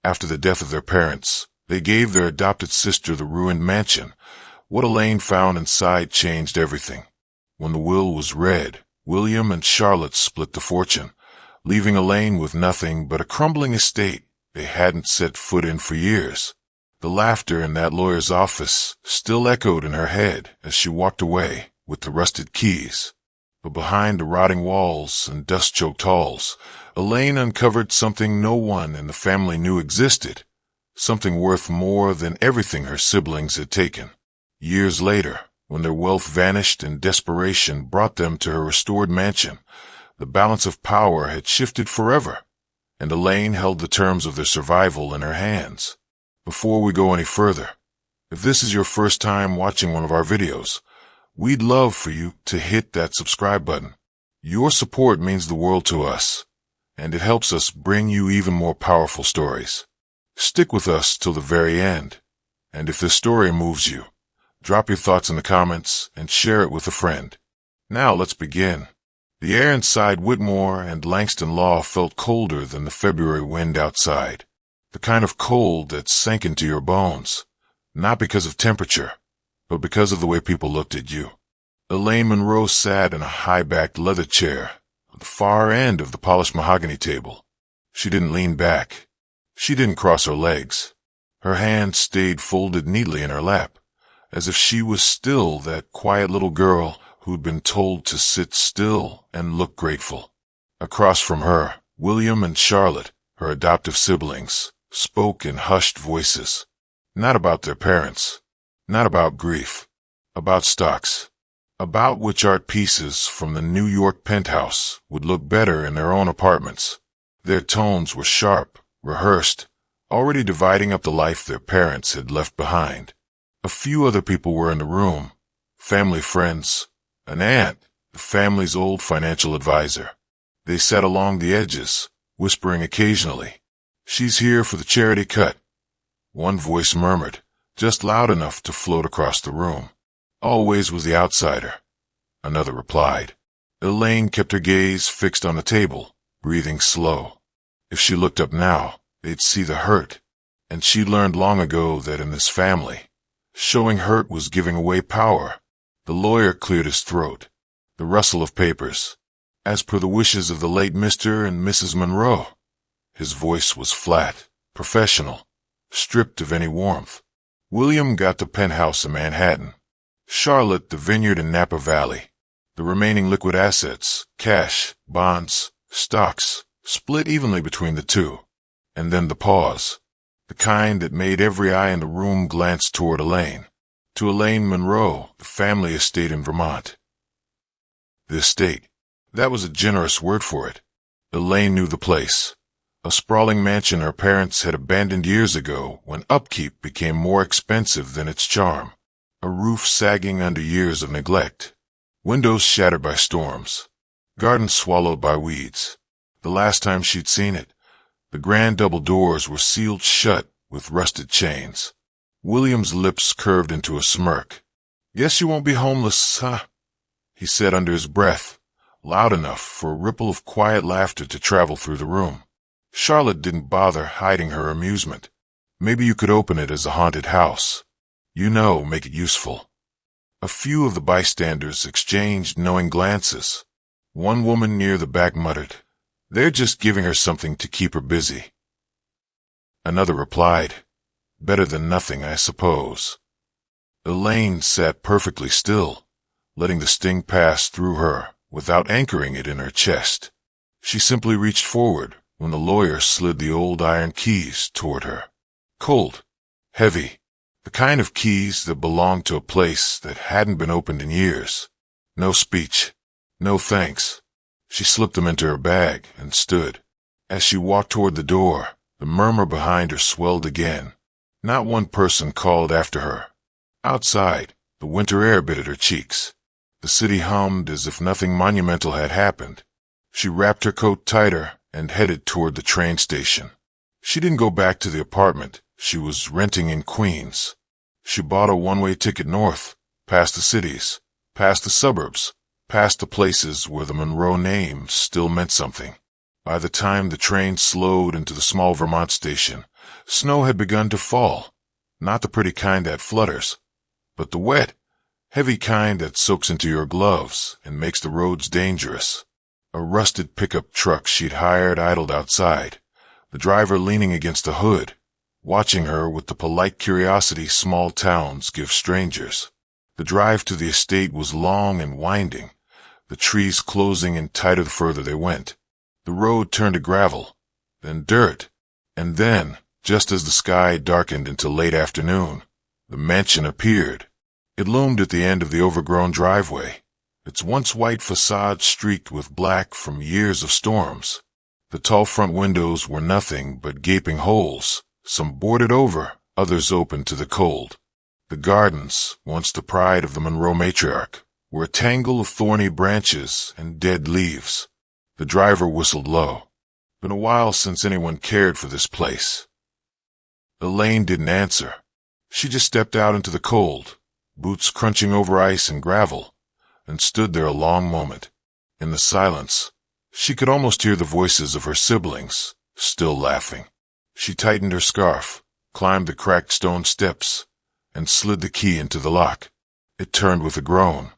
After the death of their parents, they gave their adopted sister the ruined mansion. What Elaine found inside changed everything. When the will was read, William and Charlotte split the fortune, leaving Elaine with nothing but a crumbling estate they hadn't set foot in for years. The laughter in that lawyer's office still echoed in her head as she walked away with the rusted keys. But behind the rotting walls and dust-choked halls, Elaine uncovered something no one in the family knew existed, something worth more than everything her siblings had taken. Years later, when their wealth vanished and desperation brought them to her restored mansion, the balance of power had shifted forever, and Elaine held the terms of their survival in her hands. Before we go any further, if this is your first time watching one of our videos, we'd love for you to hit that subscribe button. Your support means the world to us, and it helps us bring you even more powerful stories. Stick with us till the very end, and if this story moves you, drop your thoughts in the comments and share it with a friend. Now let's begin. The air inside Whitmore and Langston Law felt colder than the February wind outside. The kind of cold that sank into your bones, not because of temperature, but because of the way people looked at you. Elaine Monroe sat in a high-backed leather chair at the far end of the polished mahogany table. She didn't lean back. She didn't cross her legs. Her hands stayed folded neatly in her lap, as if she was still that quiet little girl who'd been told to sit still and look grateful. Across from her, William and Charlotte, her adoptive siblings, spoke in hushed voices. Not about their parents, not about grief, about stocks, about which art pieces from the New York penthouse would look better in their own apartments. Their tones were sharp, rehearsed, already dividing up the life their parents had left behind. A few other people were in the room, family friends, an aunt, the family's old financial advisor. They sat along the edges, whispering occasionally, "She's here for the charity cut," one voice murmured, just loud enough to float across the room. "Always was the outsider," another replied. Elaine kept her gaze fixed on the table, breathing slow. If she looked up now, they'd see the hurt, and she'd learned long ago that in this family, showing hurt was giving away power. The lawyer cleared his throat. The rustle of papers. As per the wishes of the late Mr. and Mrs. Monroe. His voice was flat, professional, stripped of any warmth. William got the penthouse in Manhattan. Charlotte the vineyard in Napa Valley. The remaining liquid assets, cash, bonds, stocks, split evenly between the two. And then the pause. The kind that made every eye in the room glance toward Elaine. To Elaine Monroe, the family estate in Vermont. The estate. That was a generous word for it. Elaine knew the place. A sprawling mansion her parents had abandoned years ago when upkeep became more expensive than its charm. A roof sagging under years of neglect. Windows shattered by storms. Gardens swallowed by weeds. The last time she'd seen it, the grand double doors were sealed shut with rusted chains. William's lips curved into a smirk. "Guess you won't be homeless, huh?" he said under his breath, loud enough for a ripple of quiet laughter to travel through the room. Charlotte didn't bother hiding her amusement. "Maybe you could open it as a haunted house. You know, make it useful." A few of the bystanders exchanged knowing glances. One woman near the back muttered, "They're just giving her something to keep her busy." Another replied, "Better than nothing, I suppose." Elaine sat perfectly still, letting the sting pass through her without anchoring it in her chest. She simply reached forward when the lawyer slid the old iron keys toward her. Cold, heavy, the kind of keys that belonged to a place that hadn't been opened in years. No speech, no thanks. She slipped them into her bag and stood. As she walked toward the door, the murmur behind her swelled again. Not one person called after her. Outside, the winter air bit at her cheeks. The city hummed as if nothing monumental had happened. She wrapped her coat tighter and headed toward the train station. She didn't go back to the apartment she was renting in Queens. She bought a one-way ticket north, past the cities, past the suburbs, past the places where the Monroe name still meant something. By the time the train slowed into the small Vermont station, Snow had begun to fall, not the pretty kind that flutters, but the wet, heavy kind that soaks into your gloves and makes the roads dangerous. A rusted pickup truck she'd hired idled outside, the driver leaning against the hood, watching her with the polite curiosity small towns give strangers. The drive to the estate was long and winding, the trees closing in tighter the further they went. The road turned to gravel, then dirt, and then, just as the sky darkened into late afternoon, the mansion appeared. It loomed at the end of the overgrown driveway, its once white facade streaked with black from years of storms. The tall front windows were nothing but gaping holes, some boarded over, others open to the cold. The gardens, once the pride of the Monroe matriarch, were a tangle of thorny branches and dead leaves. The driver whistled low. Been a while since anyone cared for this place. Elaine didn't answer. She just stepped out into the cold, boots crunching over ice and gravel, and stood there a long moment. In the silence, she could almost hear the voices of her siblings, still laughing. She tightened her scarf, climbed the cracked stone steps, and slid the key into the lock. It turned with a groan.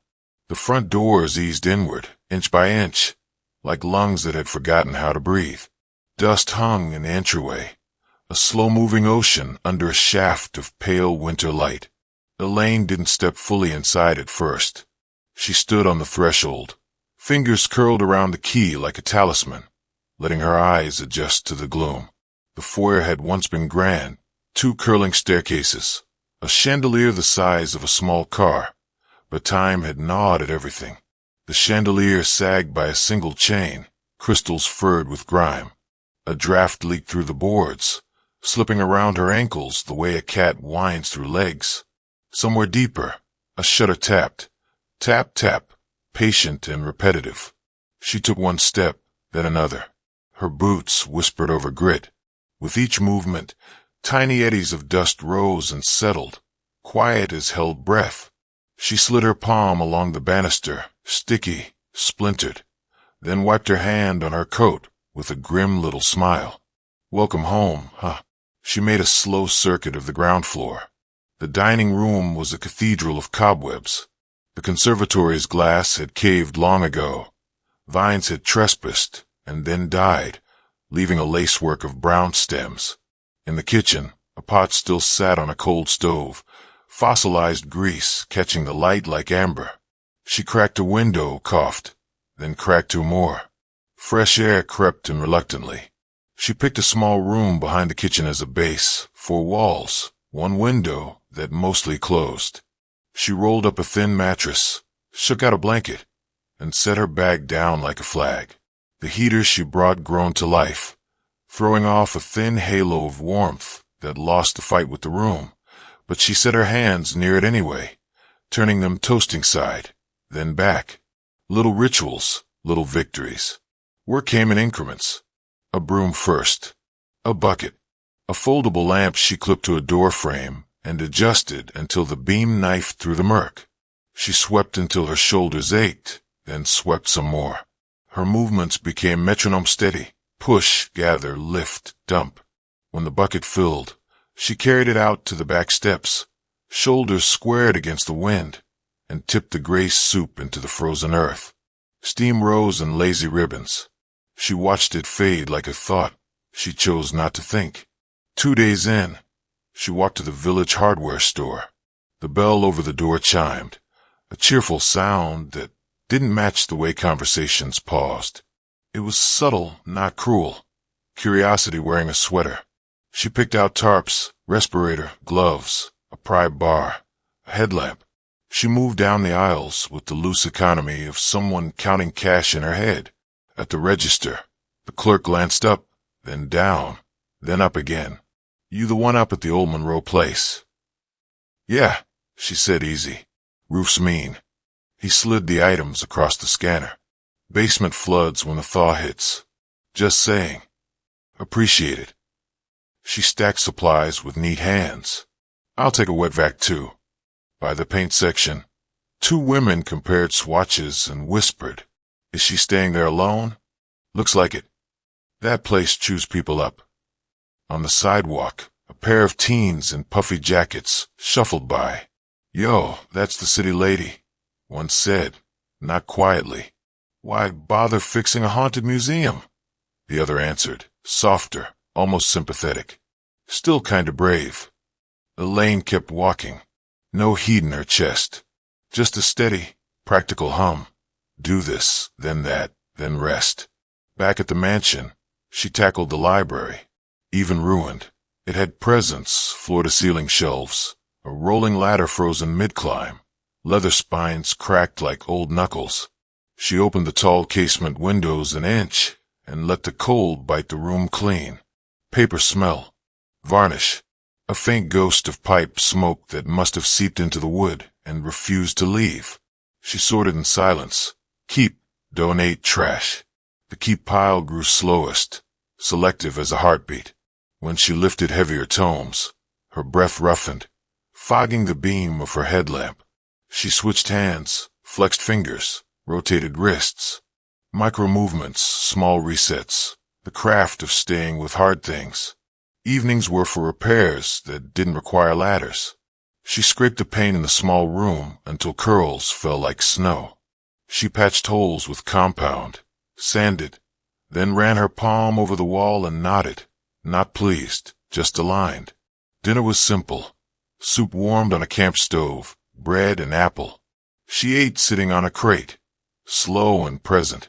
The front doors eased inward, inch by inch, like lungs that had forgotten how to breathe. Dust hung in the entryway, a slow-moving ocean under a shaft of pale winter light. Elaine didn't step fully inside at first. She stood on the threshold, fingers curled around the key like a talisman, letting her eyes adjust to the gloom. The foyer had once been grand, 2 curling staircases, a chandelier the size of a small car, but time had gnawed at everything. The chandelier sagged by a single chain, crystals furred with grime. A draft leaked through the boards, slipping around her ankles the way a cat winds through legs. Somewhere deeper, a shutter tapped. Tap, tap, patient and repetitive. She took one step, then another. Her boots whispered over grit. With each movement, tiny eddies of dust rose and settled, quiet as held breath. She slid her palm along the banister, sticky, splintered, then wiped her hand on her coat with a grim little smile. Welcome home, huh? She made a slow circuit of the ground floor. The dining room was a cathedral of cobwebs. The conservatory's glass had caved long ago. Vines had trespassed and then died, leaving a lacework of brown stems. In the kitchen, a pot still sat on a cold stove, fossilized grease catching the light like amber. She cracked a window, coughed, then cracked 2 more. Fresh air crept in reluctantly. She picked a small room behind the kitchen as a base, 4 walls, 1 window that mostly closed. She rolled up a thin mattress, shook out a blanket, and set her bag down like a flag. The heater she brought groaned to life, throwing off a thin halo of warmth that lost the fight with the room, but she set her hands near it anyway, turning them toasting side, then back. Little rituals, little victories. Work came in increments. A broom first, a bucket, a foldable lamp she clipped to a door frame and adjusted until the beam knifed through the murk. She swept until her shoulders ached, then swept some more. Her movements became metronome steady, push, gather, lift, dump. When the bucket filled, she carried it out to the back steps, shoulders squared against the wind, and tipped the gray soup into the frozen earth. Steam rose in lazy ribbons. She watched it fade like a thought she chose not to think. 2 days in, she walked to the village hardware store. The bell over the door chimed, a cheerful sound that didn't match the way conversations paused. It was subtle, not cruel. Curiosity wearing a sweater. She picked out tarps, respirator, gloves, a pry bar, a headlamp. She moved down the aisles with the loose economy of someone counting cash in her head. At the register, the clerk glanced up, then down, then up again. You the one up at the old Monroe place? Yeah, she said easy. Roof's mean. He slid the items across the scanner. Basement floods when the thaw hits. Just saying. Appreciate it. She stacked supplies with neat hands. I'll take a wet vac too. By the paint section, 2 women compared swatches and whispered. Is she staying there alone? Looks like it. That place chews people up. On the sidewalk, a pair of teens in puffy jackets shuffled by. "Yo, that's the city lady," one said, not quietly. "Why bother fixing a haunted museum?" The other answered, softer, almost sympathetic. "Still kinda brave." Elaine kept walking. No heat in her chest. Just a steady, practical hum. Do this, then that, then rest. Back at the mansion, she tackled the library. Even ruined, it had presents, floor-to-ceiling shelves, a rolling ladder frozen mid-climb, leather spines cracked like old knuckles. She opened the tall casement windows an inch and let the cold bite the room clean. Paper smell, varnish, a faint ghost of pipe smoke that must have seeped into the wood and refused to leave. She sorted in silence. Keep, donate, trash. The keep pile grew slowest, selective as a heartbeat. When she lifted heavier tomes, her breath roughened, fogging the beam of her headlamp. She switched hands, flexed fingers, rotated wrists. Micro-movements, small resets, the craft of staying with hard things. Evenings were for repairs that didn't require ladders. She scraped the paint in the small room until curls fell like snow. She patched holes with compound, sanded, then ran her palm over the wall and nodded, not pleased, just aligned. Dinner was simple. Soup warmed on a camp stove, bread and apple. She ate sitting on a crate, slow and present,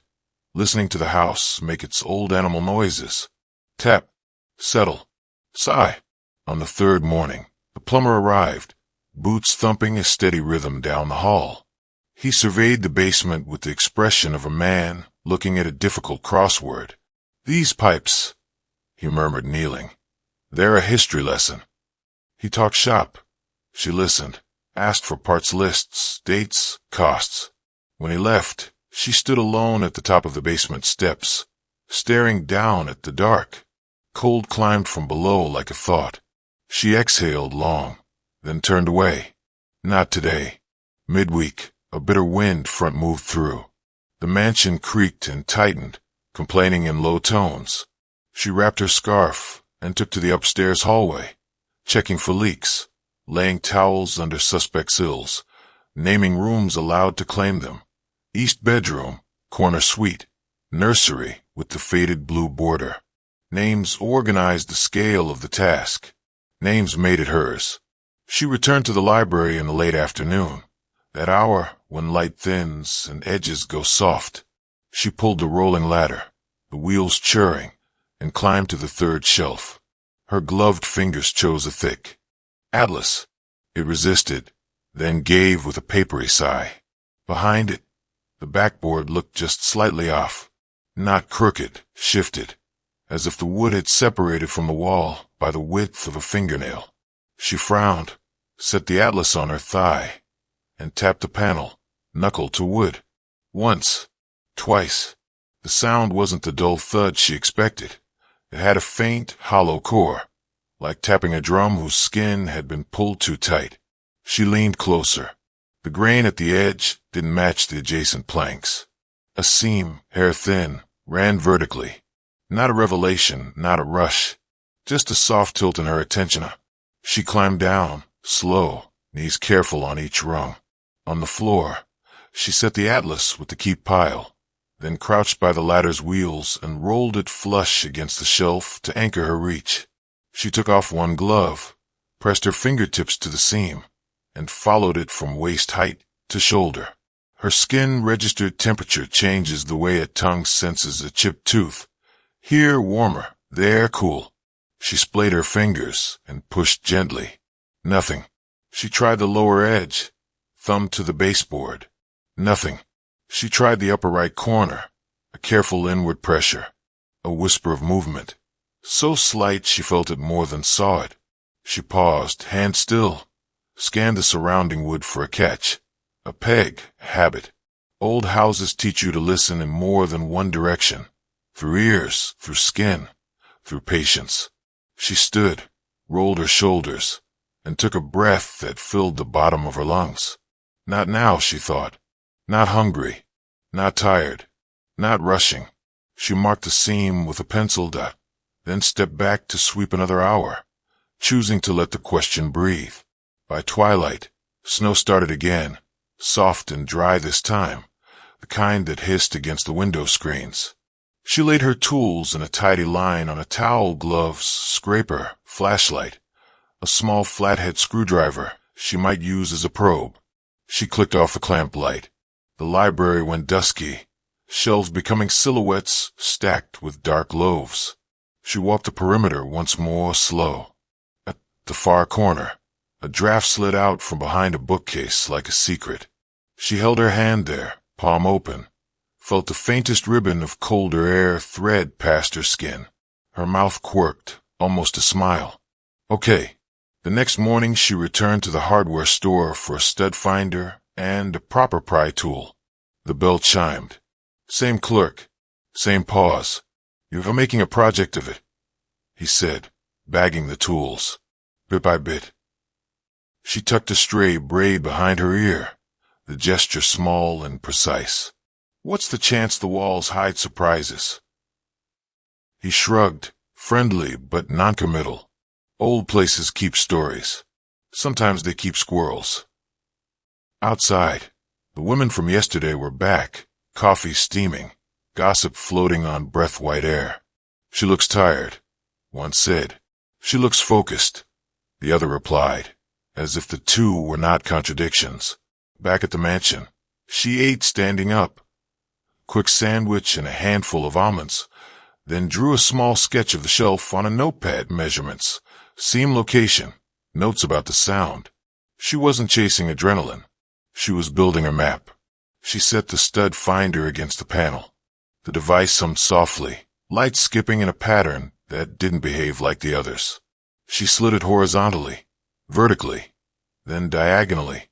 listening to the house make its old animal noises. Tap, settle, sigh. On the third morning, the plumber arrived, boots thumping a steady rhythm down the hall. He surveyed the basement with the expression of a man looking at a difficult crossword. "These pipes," he murmured, kneeling. "They're a history lesson." He talked shop. She listened, asked for parts lists, dates, costs. When he left, she stood alone at the top of the basement steps, staring down at the dark. Cold climbed from below like a thought. She exhaled long, then turned away. Not today. Midweek, a bitter wind front moved through. The mansion creaked and tightened, complaining in low tones. She wrapped her scarf and took to the upstairs hallway, checking for leaks, laying towels under suspect sills, naming rooms allowed to claim them. East bedroom, corner suite, nursery with the faded blue border. Names organized the scale of the task. Names made it hers. She returned to the library in the late afternoon, that hour when light thins and edges go soft. She pulled the rolling ladder, the wheels churring, and climbed to the third shelf. Her gloved fingers chose a thick atlas. It resisted, then gave with a papery sigh. Behind it, the backboard looked just slightly off, not crooked, shifted, as if the wood had separated from the wall by the width of a fingernail. She frowned, set the atlas on her thigh, and tapped the panel, knuckle to wood. Once, twice. The sound wasn't the dull thud she expected. It had a faint, hollow core, like tapping a drum whose skin had been pulled too tight. She leaned closer. The grain at the edge didn't match the adjacent planks. A seam, hair-thin, ran vertically. Not a revelation, not a rush, just a soft tilt in her attention. She climbed down, slow, knees careful on each rung. On the floor, she set the atlas with the keep pile, then crouched by the ladder's wheels and rolled it flush against the shelf to anchor her reach. She took off one glove, pressed her fingertips to the seam, and followed it from waist height to shoulder. Her skin registered temperature changes the way a tongue senses a chipped tooth. Here warmer, there cool. She splayed her fingers and pushed gently. Nothing. She tried the lower edge, thumbed to the baseboard. Nothing. She tried the upper right corner, a careful inward pressure, a whisper of movement. So slight she felt it more than saw it. She paused, hand still, scanned the surrounding wood for a catch. A peg, habit. Old houses teach you to listen in more than one direction. Through ears, through skin, through patience. She stood, rolled her shoulders, and took a breath that filled the bottom of her lungs. Not now, she thought. Not hungry, not tired, not rushing. She marked the seam with a pencil dot, then stepped back to sweep another hour, choosing to let the question breathe. By twilight, snow started again, soft and dry this time, the kind that hissed against the window screens. She laid her tools in a tidy line on a towel, gloves, scraper, flashlight, a small flathead screwdriver she might use as a probe. She clicked off the clamp light. The library went dusky, shelves becoming silhouettes stacked with dark loaves. She walked the perimeter once more, slow. At the far corner, a draft slid out from behind a bookcase like a secret. She held her hand there, palm open, felt the faintest ribbon of colder air thread past her skin. Her mouth quirked, almost a smile. Okay. The next morning she returned to the hardware store for a stud finder and a proper pry tool. The bell chimed. Same clerk, same pause. You're making a project of it, he said, bagging the tools, bit by bit. She tucked a stray braid behind her ear, the gesture small and precise. What's the chance the walls hide surprises? He shrugged, friendly but noncommittal. Old places keep stories. Sometimes they keep squirrels. Outside, the women from yesterday were back, coffee steaming, gossip floating on breath-white air. She looks tired, one said. She looks focused, the other replied, as if the two were not contradictions. Back at the mansion, she ate standing up. Quick sandwich and a handful of almonds, then drew a small sketch of the shelf on a notepad. Measurements, seam location, notes about the sound. She wasn't chasing adrenaline. She was building a map. She set the stud finder against the panel. The device hummed softly, light skipping in a pattern that didn't behave like the others. She slid it horizontally, vertically, then diagonally,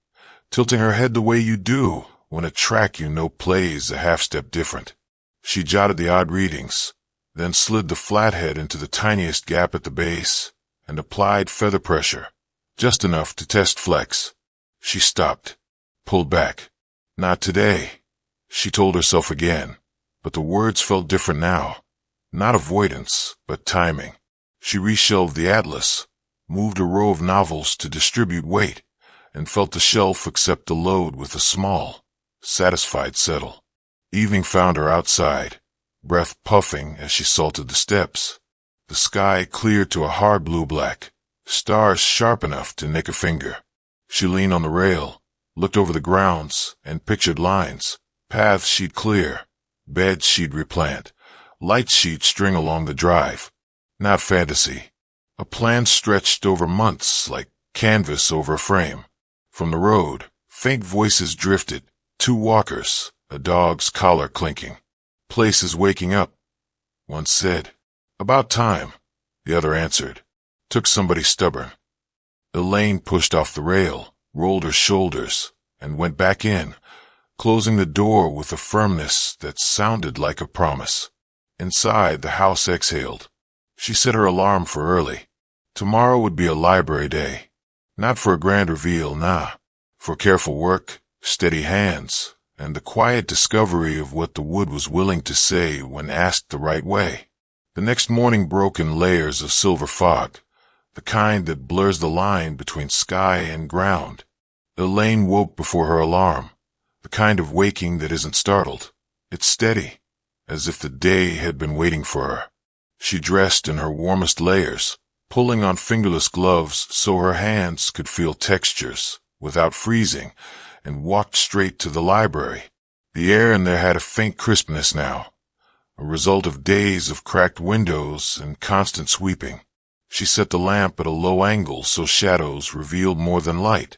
tilting her head the way you do when a track you know plays a half-step different. She jotted the odd readings, then slid the flathead into the tiniest gap at the base and applied feather pressure, just enough to test flex. She stopped, pulled back. Not today, she told herself again, but the words felt different now. Not avoidance, but timing. She reshelved the atlas, moved a row of novels to distribute weight, and felt the shelf accept the load with a small, satisfied settle. Evening found her outside, breath puffing as she salted the steps. The sky cleared to a hard blue-black, stars sharp enough to nick a finger. She leaned on the rail, looked over the grounds, and pictured lines, paths she'd clear, beds she'd replant, lights she'd string along the drive. Not fantasy. A plan stretched over months like canvas over a frame. From the road, faint voices drifted, two walkers, a dog's collar clinking. Places waking up, one said. About time, the other answered. Took somebody stubborn. Elaine pushed off the rail, rolled her shoulders, and went back in, closing the door with a firmness that sounded like a promise. Inside, the house exhaled. She set her alarm for early. Tomorrow would be a library day. Not for a grand reveal, nah. For careful work, steady hands, and the quiet discovery of what the wood was willing to say when asked the right way. The next morning broke in layers of silver fog, the kind that blurs the line between sky and ground. Elaine woke before her alarm, the kind of waking that isn't startled. It's steady, as if the day had been waiting for her. She dressed in her warmest layers, pulling on fingerless gloves so her hands could feel textures without freezing, and walked straight to the library. The air in there had a faint crispness now, a result of days of cracked windows and constant sweeping. She set the lamp at a low angle so shadows revealed more than light,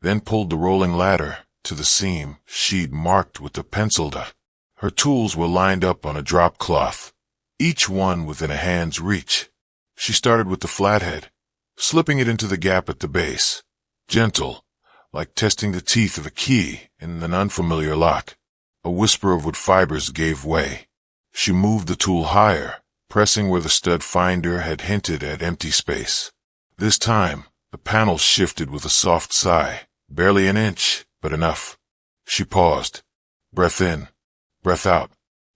then pulled the rolling ladder to the seam she'd marked with a pencil dot. Her tools were lined up on a drop cloth, each one within a hand's reach. She started with the flathead, slipping it into the gap at the base, gentle, like testing the teeth of a key in an unfamiliar lock. A whisper of wood fibers gave way. She moved the tool higher, pressing where the stud finder had hinted at empty space. This time, the panel shifted with a soft sigh, barely an inch, but enough. She paused. Breath in, breath out.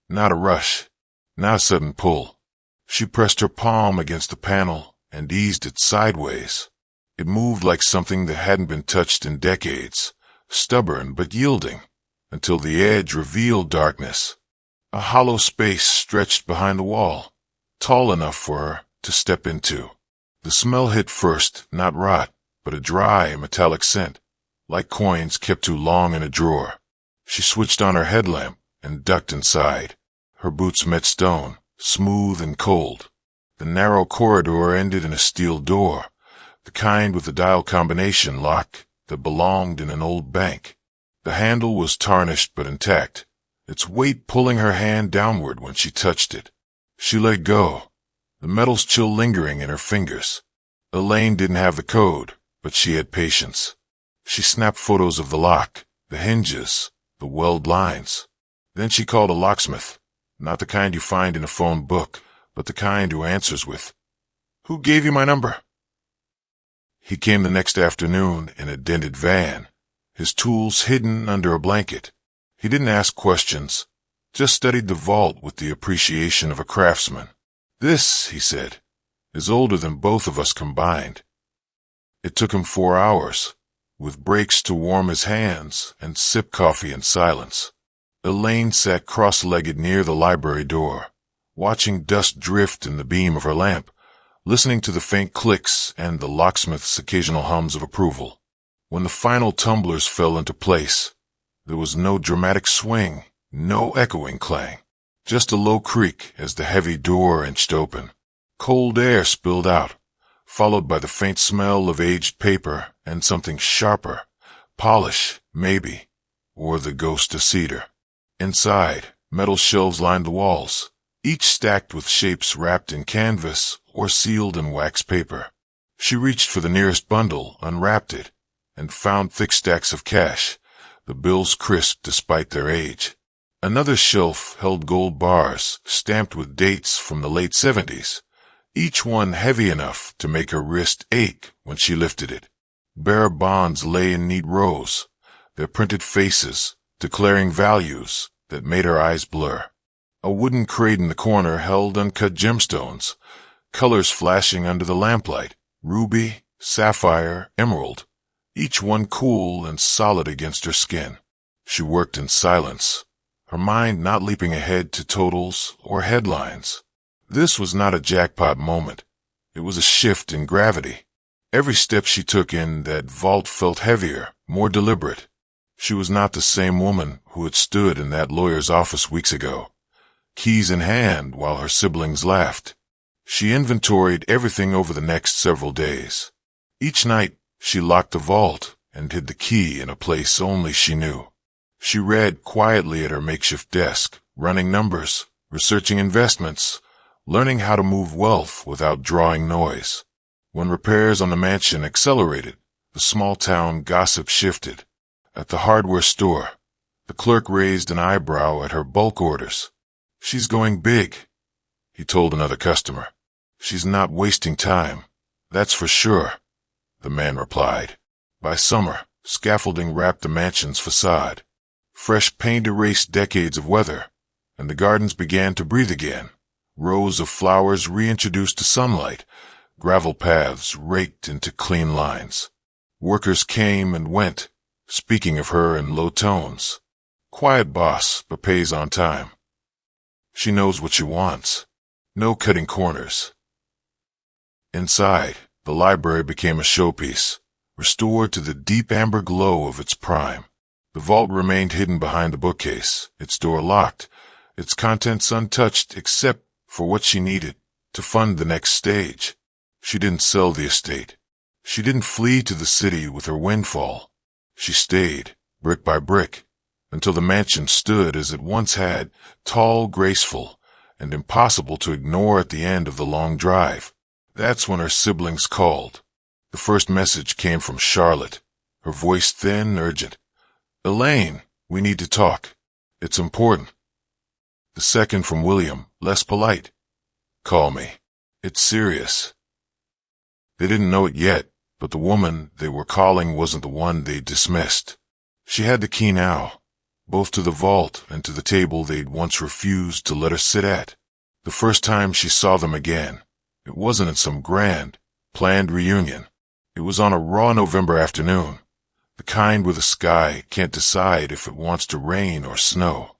Not a rush, not a sudden pull. She pressed her palm against the panel and eased it sideways. It moved like something that hadn't been touched in decades, stubborn but yielding, until the edge revealed darkness. A hollow space stretched behind the wall, tall enough for her to step into. The smell hit first, not rot, but a dry, metallic scent, like coins kept too long in a drawer. She switched on her headlamp and ducked inside. Her boots met stone, smooth and cold. The narrow corridor ended in a steel door, the kind with the dial combination lock that belonged in an old bank. The handle was tarnished but intact, its weight pulling her hand downward when she touched it. She let go, the metal's chill lingering in her fingers. Elaine didn't have the code, but she had patience. She snapped photos of the lock, the hinges, the weld lines. Then she called a locksmith, not the kind you find in a phone book, but the kind who answers with, "Who gave you my number?" He came the next afternoon in a dented van, his tools hidden under a blanket. He didn't ask questions, just studied the vault with the appreciation of a craftsman. "This," he said, "is older than both of us combined." It took him 4 hours, with breaks to warm his hands and sip coffee in silence. Elaine sat cross-legged near the library door, watching dust drift in the beam of her lamp, listening to the faint clicks and the locksmith's occasional hums of approval. When the final tumblers fell into place, there was no dramatic swing, no echoing clang, just a low creak as the heavy door inched open. Cold air spilled out, followed by the faint smell of aged paper and something sharper, polish, maybe, or the ghost of cedar. Inside, metal shelves lined the walls, each stacked with shapes wrapped in canvas or sealed in wax paper. She reached for the nearest bundle, unwrapped it, and found thick stacks of cash, the bills crisp despite their age. Another shelf held gold bars stamped with dates from the late 70s, each one heavy enough to make her wrist ache when she lifted it. Bearer bonds lay in neat rows, their printed faces declaring values that made her eyes blur. A wooden crate in the corner held uncut gemstones, colors flashing under the lamplight, ruby, sapphire, emerald, each one cool and solid against her skin. She worked in silence, her mind not leaping ahead to totals or headlines. This was not a jackpot moment. It was a shift in gravity. Every step she took in that vault felt heavier, more deliberate. She was not the same woman who had stood in that lawyer's office weeks ago, keys in hand while her siblings laughed. She inventoried everything over the next several days. Each night, she locked the vault and hid the key in a place only she knew. She read quietly at her makeshift desk, running numbers, researching investments, learning how to move wealth without drawing noise. When repairs on the mansion accelerated, the small-town gossip shifted. At the hardware store, the clerk raised an eyebrow at her bulk orders. "She's going big," he told another customer. "She's not wasting time, that's for sure," the man replied. By summer, scaffolding wrapped the mansion's facade. Fresh paint erased decades of weather, and the gardens began to breathe again. Rows of flowers reintroduced to sunlight, gravel paths raked into clean lines. Workers came and went, speaking of her in low tones. "Quiet boss, but pays on time. She knows what she wants. No cutting corners." Inside, the library became a showpiece, restored to the deep amber glow of its prime. The vault remained hidden behind the bookcase, its door locked, its contents untouched except for what she needed to fund the next stage. She didn't sell the estate. She didn't flee to the city with her windfall. She stayed, brick by brick, until the mansion stood as it once had, tall, graceful, and impossible to ignore at the end of the long drive. That's when her siblings called. The first message came from Charlotte, her voice thin, urgent. "Elaine, we need to talk. It's important." The second from William, less polite. "Call me. It's serious." They didn't know it yet, but the woman they were calling wasn't the one they dismissed. She had the key now, both to the vault and to the table they'd once refused to let her sit at. The first time she saw them again, it wasn't at some grand, planned reunion. It was on a raw November afternoon, the kind where the sky can't decide if it wants to rain or snow.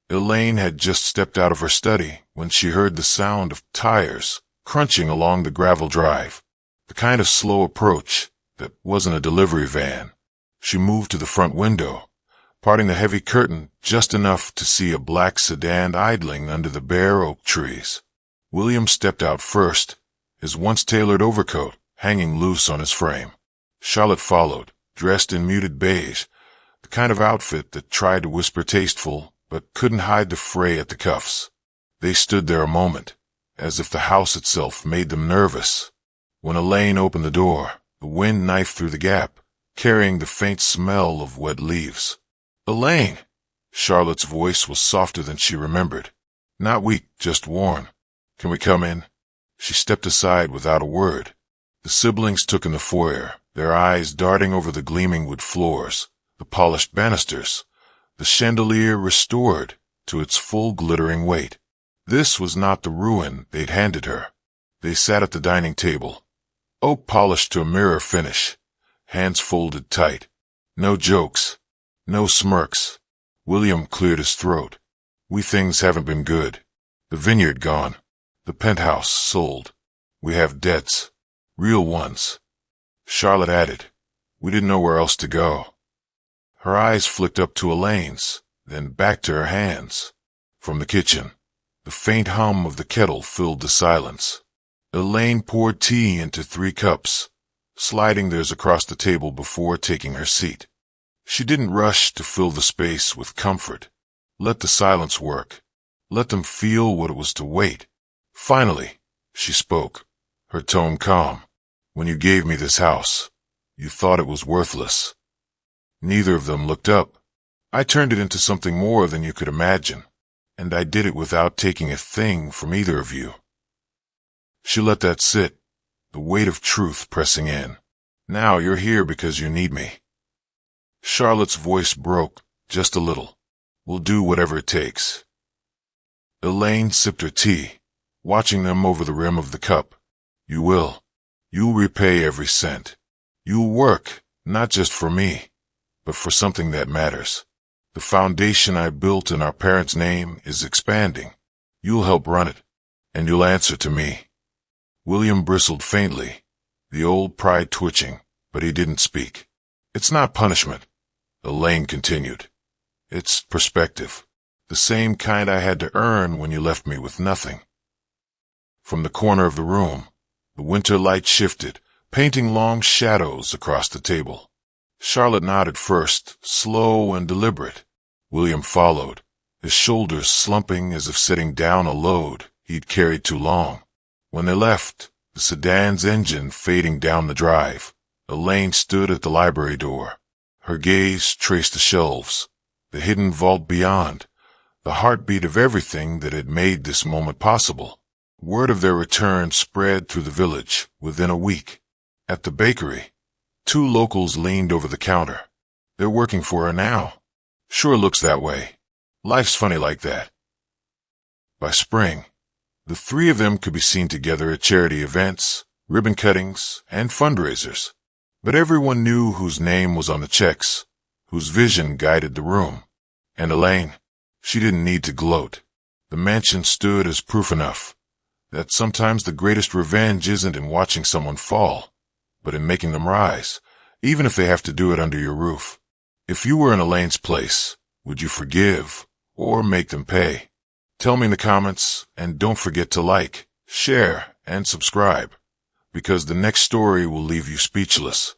Elaine had just stepped out of her study when she heard the sound of tires crunching along the gravel drive, the kind of slow approach that wasn't a delivery van. She moved to the front window, parting the heavy curtain just enough to see a black sedan idling under the bare oak trees. William stepped out first, his once-tailored overcoat hanging loose on his frame. Charlotte followed, dressed in muted beige, the kind of outfit that tried to whisper tasteful but couldn't hide the fray at the cuffs. They stood there a moment, as if the house itself made them nervous. When Elaine opened the door, the wind knifed through the gap, carrying the faint smell of wet leaves. "Elaine!" Charlotte's voice was softer than she remembered. Not weak, just worn. "Can we come in?" She stepped aside without a word. The siblings took in the foyer, their eyes darting over the gleaming wood floors, the polished banisters, the chandelier restored to its full glittering weight. This was not the ruin they'd handed her. They sat at the dining table, oak polished to a mirror finish, hands folded tight. No jokes, no smirks. William cleared his throat. "We things haven't been good. The vineyard gone. The penthouse sold. We have debts. Real ones." Charlotte added, "We didn't know where else to go." Her eyes flicked up to Elaine's, then back to her hands. From the kitchen, the faint hum of the kettle filled the silence. Elaine poured tea into 3 cups, sliding theirs across the table before taking her seat. She didn't rush to fill the space with comfort. Let the silence work. Let them feel what it was to wait. Finally, she spoke, her tone calm. "When you gave me this house, you thought it was worthless." Neither of them looked up. "I turned it into something more than you could imagine, and I did it without taking a thing from either of you." She let that sit, the weight of truth pressing in. "Now you're here because you need me." Charlotte's voice broke, just a little. "We'll do whatever it takes." Elaine sipped her tea, watching them over the rim of the cup. "You will. You'll repay every cent. You'll work, not just for me, but for something that matters. The foundation I built in our parents' name is expanding. You'll help run it, and you'll answer to me." William bristled faintly, the old pride twitching, but he didn't speak. "It's not punishment," Elaine continued. "It's perspective. The same kind I had to earn when you left me with nothing." From the corner of the room, the winter light shifted, painting long shadows across the table. Charlotte nodded first, slow and deliberate. William followed, his shoulders slumping as if setting down a load he'd carried too long. When they left, the sedan's engine fading down the drive, Elaine stood at the library door. Her gaze traced the shelves, the hidden vault beyond, the heartbeat of everything that had made this moment possible. Word of their return spread through the village within a week. At the bakery, 2 locals leaned over the counter. "They're working for her now. Sure looks that way. Life's funny like that." By spring, the 3 of them could be seen together at charity events, ribbon cuttings, and fundraisers. But everyone knew whose name was on the checks, whose vision guided the room. And Elaine, she didn't need to gloat. The mansion stood as proof enough that sometimes the greatest revenge isn't in watching someone fall, but in making them rise, even if they have to do it under your roof. If you were in Elaine's place, would you forgive or make them pay? Tell me in the comments, and don't forget to like, share, and subscribe, because the next story will leave you speechless.